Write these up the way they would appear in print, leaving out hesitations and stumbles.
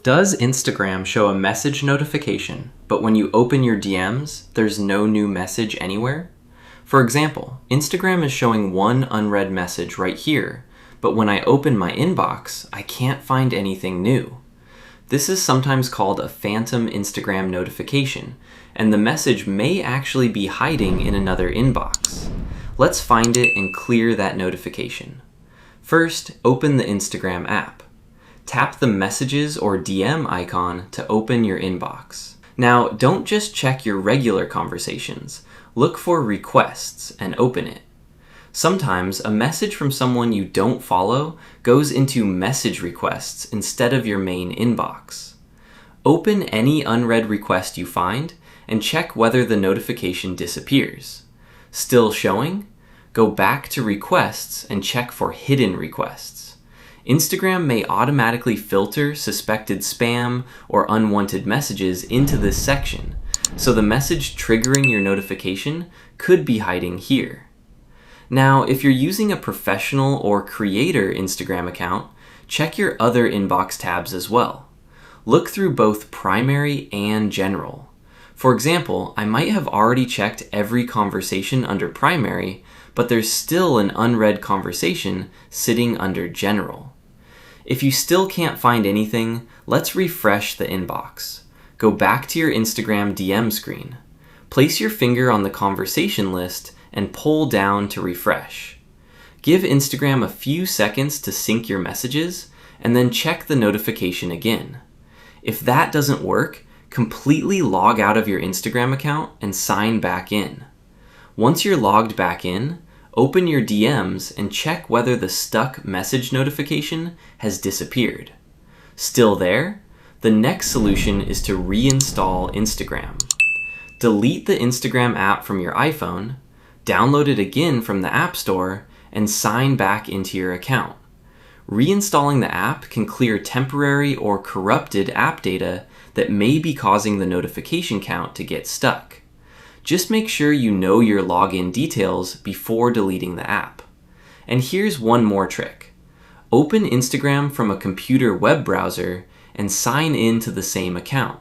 Does Instagram show a message notification, but when you open your DMs, there's no new message anywhere? For example, Instagram is showing one unread message right here, but when I open my inbox, I can't find anything new. This is sometimes called a phantom Instagram notification, and the message may actually be hiding in another inbox. Let's find it and clear that notification. First, open the Instagram app. Tap the Messages or DM icon to open your inbox. Now, don't just check your regular conversations. Look for Requests and open it. Sometimes a message from someone you don't follow goes into Message Requests instead of your main inbox. Open any unread request you find and check whether the notification disappears. Still showing? Go back to Requests and check for hidden requests. Instagram may automatically filter suspected spam or unwanted messages into this section, so the message triggering your notification could be hiding here. Now, if you're using a professional or creator Instagram account, check your other inbox tabs as well. Look through both primary and general. For example, I might have already checked every conversation under primary, but there's still an unread conversation sitting under general. If you still can't find anything, let's refresh the inbox. Go back to your Instagram DM screen. Place your finger on the conversation list and pull down to refresh. Give Instagram a few seconds to sync your messages, and then check the notification again. If that doesn't work, completely log out of your Instagram account and sign back in. Once you're logged back in, open your DMs and check whether the stuck message notification has disappeared. Still there? The next solution is to reinstall Instagram. Delete the Instagram app from your iPhone, download it again from the App Store, and sign back into your account. Reinstalling the app can clear temporary or corrupted app data that may be causing the notification count to get stuck. Just make sure you know your login details before deleting the app. And here's one more trick. Open Instagram from a computer web browser and sign in to the same account.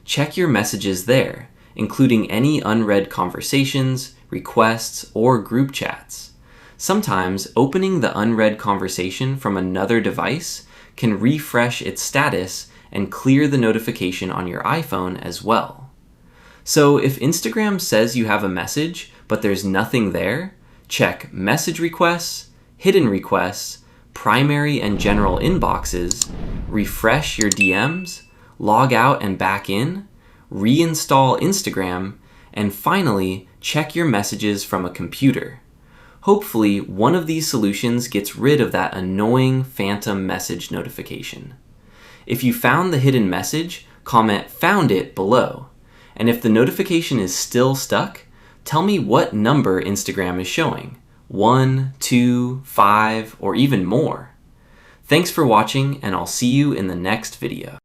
Check your messages there, including any unread conversations, requests, or group chats. Sometimes opening the unread conversation from another device can refresh its status and clear the notification on your iPhone as well. So if Instagram says you have a message, but there's nothing there, check Message Requests, Hidden Requests, Primary and General Inboxes, refresh your DMs, log out and back in, reinstall Instagram, and finally, check your messages from a computer. Hopefully, one of these solutions gets rid of that annoying phantom message notification. If you found the hidden message, comment "Found it" below. And if the notification is still stuck, tell me what number Instagram is showing. 1, 2, 5, or even more. Thanks for watching, and I'll see you in the next video.